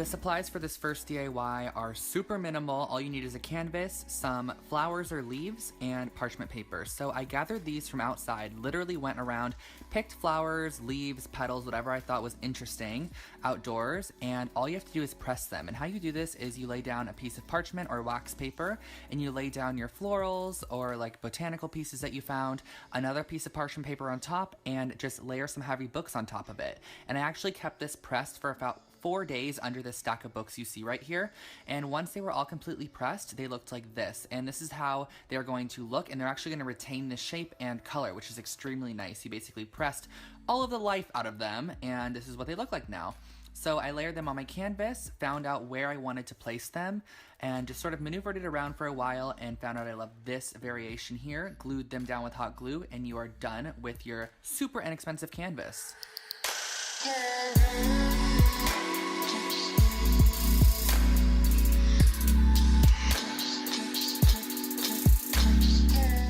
The supplies for this first DIY are super minimal. All you need is a canvas, some flowers or leaves, and parchment paper. So I gathered these from outside, literally went around, picked flowers, leaves, petals, whatever I thought was interesting outdoors, and all you have to do is press them. And how you do this is you lay down a piece of parchment or wax paper, and you lay down your florals or like botanical pieces that you found, another piece of parchment paper on top, and just layer some heavy books on top of it. And I actually kept this pressed for about 4 days under this stack of books you see right here. And once they were all completely pressed, they looked like this. And this is how they're going to look, and they're actually going to retain the shape and color, which is extremely nice. You basically pressed all of the life out of them, and this is what they look like now. So I layered them on my canvas, found out where I wanted to place them, and just sort of maneuvered it around for a while and found out I love this variation here, glued them down with hot glue, and you are done with your super inexpensive canvas.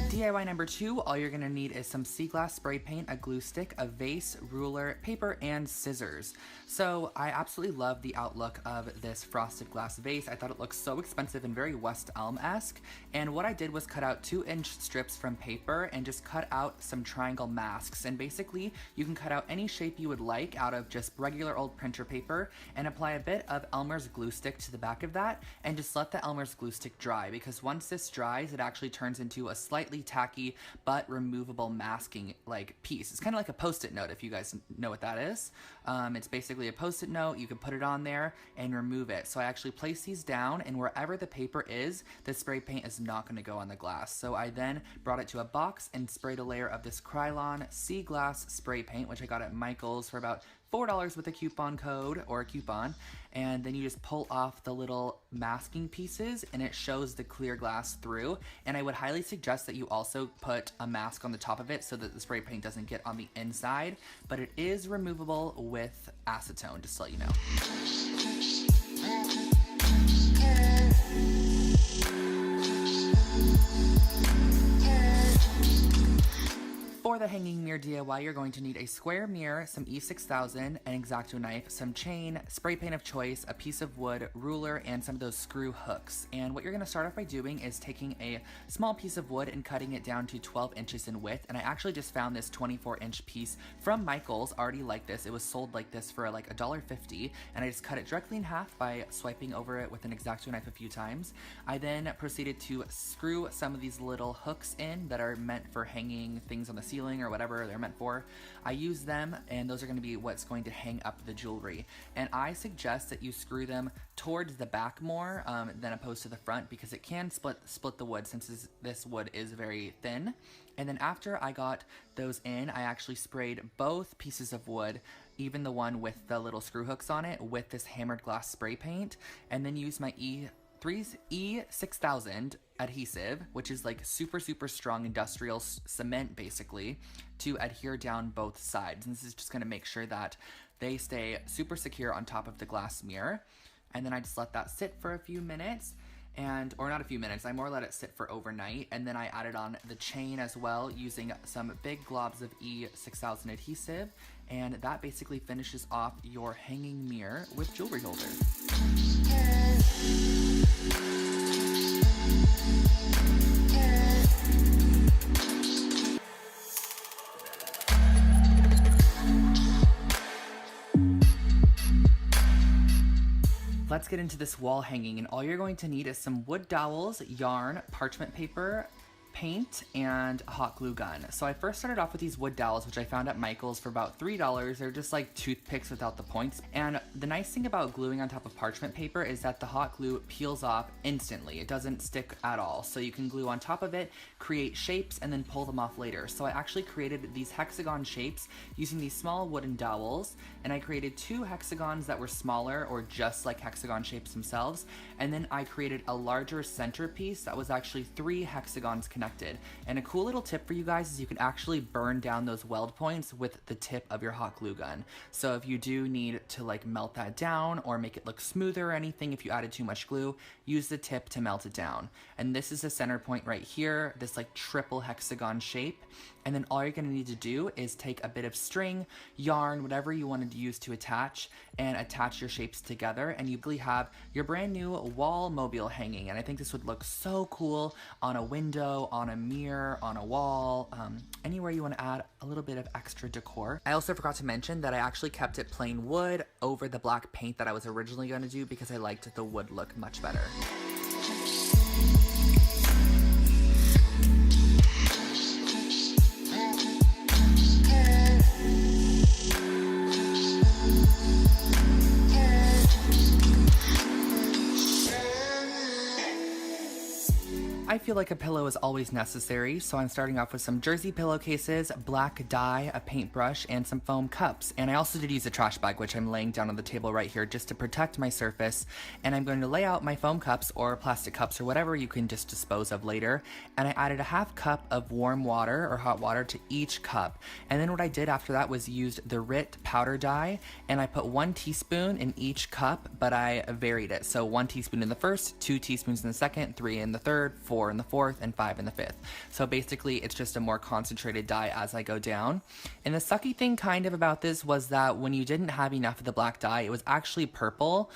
DIY number 2, all you're gonna need is some sea glass spray paint, a glue stick, a vase, ruler, paper, and scissors. So I absolutely love the outlook of this frosted glass vase. I thought it looked so expensive and very West Elm-esque. And what I did was cut out 2-inch strips from paper and just cut out some triangle masks. And basically, you can cut out any shape you would like out of just regular old printer paper and apply a bit of Elmer's glue stick to the back of that and just let the Elmer's glue stick dry, because once this dries, it actually turns into a slightly tacky but removable masking like piece. It's kind of like a post-it note, if you guys know what that is. It's basically a post-it note. You can put it on there and remove it. So I actually place these down, and wherever the paper is, the spray paint is not going to go on the glass. So I then brought it to a box and sprayed a layer of this Krylon Sea Glass spray paint, which I got at Michael's for about $4 with a coupon code or a coupon, and then you just pull off the little masking pieces and it shows the clear glass through. And I would highly suggest that you also put a mask on the top of it so that the spray paint doesn't get on the inside, but it is removable with acetone, just to let you know. For the hanging mirror DIY, you're going to need a square mirror, some E6000, an X-Acto knife, some chain, spray paint of choice, a piece of wood, ruler, and some of those screw hooks. And what you're going to start off by doing is taking a small piece of wood and cutting it down to 12 inches in width. And I actually just found this 24-inch piece from Michael's already like this. It was sold like this for like $1.50, and I just cut it directly in half by swiping over it with an X-Acto knife a few times. I then proceeded to screw some of these little hooks in that are meant for hanging things on the ceiling or whatever they're meant for. I use them, and those are going to be what's going to hang up the jewelry. And I suggest that you screw them towards the back more than opposed to the front, because it can split the wood, since this wood is very thin. And then after I got those in, I actually sprayed both pieces of wood, even the one with the little screw hooks on it, with this hammered glass spray paint, and then used my E6000 adhesive, which is like super strong industrial cement basically, to adhere down both sides. And this is just going to make sure that they stay super secure on top of the glass mirror. And then I just let that sit for a few minutes, or not a few minutes, I more let it sit for overnight. And then I added on the chain as well using some big globs of E6000 adhesive, and that basically finishes off your hanging mirror with jewelry holder. Let's get into this wall hanging, and all you're going to need is some wood dowels, yarn, parchment paper, paint, and a hot glue gun. So I first started off with these wood dowels, which I found at Michael's for about $3. They're just like toothpicks without the points. And the nice thing about gluing on top of parchment paper is that the hot glue peels off instantly. It doesn't stick at all. So you can glue on top of it, create shapes, and then pull them off later. So I actually created these hexagon shapes using these small wooden dowels, and I created 2 hexagons that were smaller, or just like hexagon shapes themselves. And then I created a larger centerpiece that was actually 3 hexagons connected. And a cool little tip for you guys is you can actually burn down those weld points with the tip of your hot glue gun. So if you do need to like melt that down or make it look smoother or anything, if you added too much glue, use the tip to melt it down. And this is the center point right here, this like triple hexagon shape. And then all you're going to need to do is take a bit of string, yarn, whatever you wanted to use to attach, and attach your shapes together, and you really have your brand new wall mobile hanging. And I think this would look so cool on a window, on a mirror, on a wall, anywhere you want to add a little bit of extra decor. I also forgot to mention that I actually kept it plain wood over the black paint that I was originally going to do because I liked the wood look much better. I feel like a pillow is always necessary, so I'm starting off with some jersey pillowcases, black dye, a paintbrush, and some foam cups. And I also did use a trash bag, which I'm laying down on the table right here just to protect my surface. And I'm going to lay out my foam cups or plastic cups or whatever you can just dispose of later. And I added a half cup of warm water or hot water to each cup. And then what I did after that was used the RIT powder dye, and I put 1 teaspoon in each cup, but I varied it. So 1 teaspoon in the first, 2 teaspoons in the second, 3 in the third, 4 in the fourth, and 5 in the fifth. So basically it's just a more concentrated dye as I go down. And the sucky thing kind of about this was that when you didn't have enough of the black dye, it was actually purple,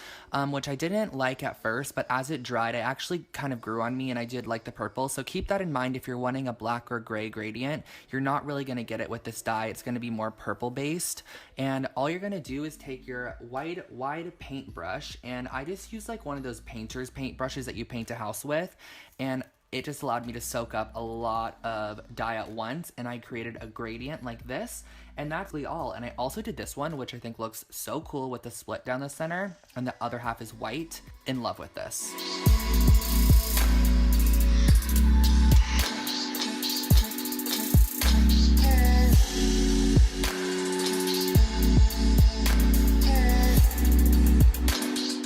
which I didn't like at first, but as it dried, it actually kind of grew on me and I did like the purple. So keep that in mind if you're wanting a black or gray gradient. You're not really going to get it with this dye. It's going to be more purple based. And all you're going to do is take your wide paintbrush, and I just use like one of those painter's paintbrushes that you paint a house with, and it just allowed me to soak up a lot of dye at once, and I created a gradient like this, and that's really all. And I also did this one, which I think looks so cool with the split down the center, and the other half is white. In love with this.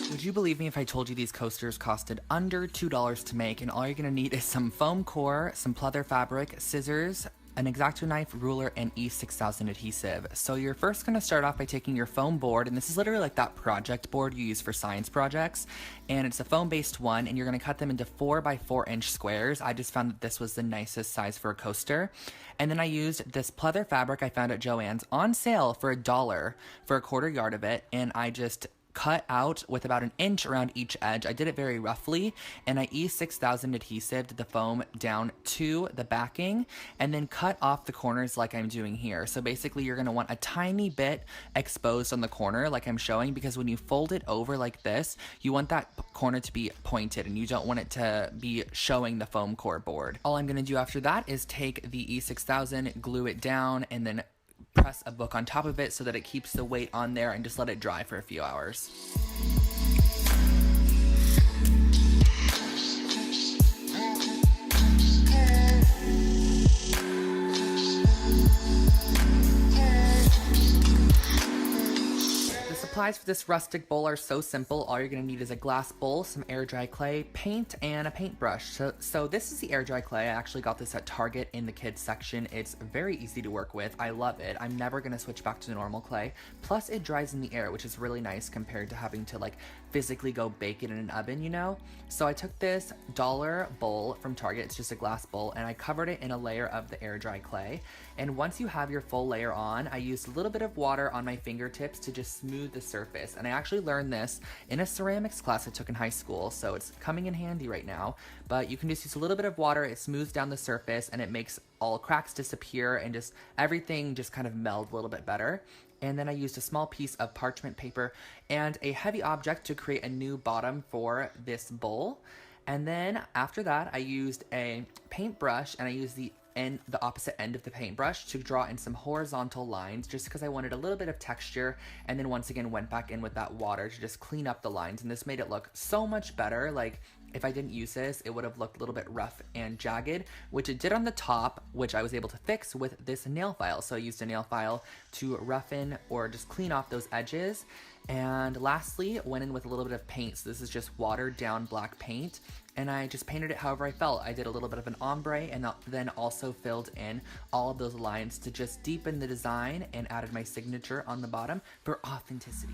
Would you believe me if I told you these coasters costed under $2 to make, and all you're gonna need is some foam core, some pleather fabric, scissors, an X-Acto knife, ruler, and E6000 adhesive. So you're first gonna start off by taking your foam board, and this is literally like that project board you use for science projects, and it's a foam-based one, and you're gonna cut them into 4 by 4 inch squares. I just found that this was the nicest size for a coaster. And then I used this pleather fabric I found at Joann's on sale for $1 for a 1/4 yard of it, and I just cut out with about 1 inch around each edge. I did it very roughly, and I E6000 adhesived the foam down to the backing and then cut off the corners like I'm doing here. So basically you're gonna want a tiny bit exposed on the corner like I'm showing, because when you fold it over like this, you want that corner to be pointed and you don't want it to be showing the foam core board. All I'm gonna do after that is take the E6000, glue it down, and then press a book on top of it so that it keeps the weight on there, and just let it dry for a few hours. Supplies for this rustic bowl are so simple. All you're gonna need is a glass bowl, some air dry clay, paint, and a paintbrush. So this is the air dry clay. I actually got this at Target in the kids section. It's very easy to work with. I love it. I'm never gonna switch back to normal clay. Plus it dries in the air, which is really nice compared to having to like physically go bake it in an oven, you know? So I took this dollar bowl from Target, it's just a glass bowl, and I covered it in a layer of the air dry clay. And once you have your full layer on, I used a little bit of water on my fingertips to just smooth the surface. And I actually learned this in a ceramics class I took in high school, so it's coming in handy right now. But you can just use a little bit of water, it smooths down the surface, and it makes all cracks disappear and just everything just kind of meld a little bit better. And then I used a small piece of parchment paper and a heavy object to create a new bottom for this bowl. And then after that, I used a paintbrush, and I used the opposite end of the paintbrush to draw in some horizontal lines, just because I wanted a little bit of texture, and then once again went back in with that water to just clean up the lines. And this made it look so much better. Like if I didn't use this, it would have looked a little bit rough and jagged, which it did on the top, which I was able to fix with this nail file. So I used a nail file to roughen or just clean off those edges. And lastly, went in with a little bit of paint. So this is just watered down black paint, and I just painted it however I felt. I did a little bit of an ombre, and then also filled in all of those lines to just deepen the design, and added my signature on the bottom for authenticity.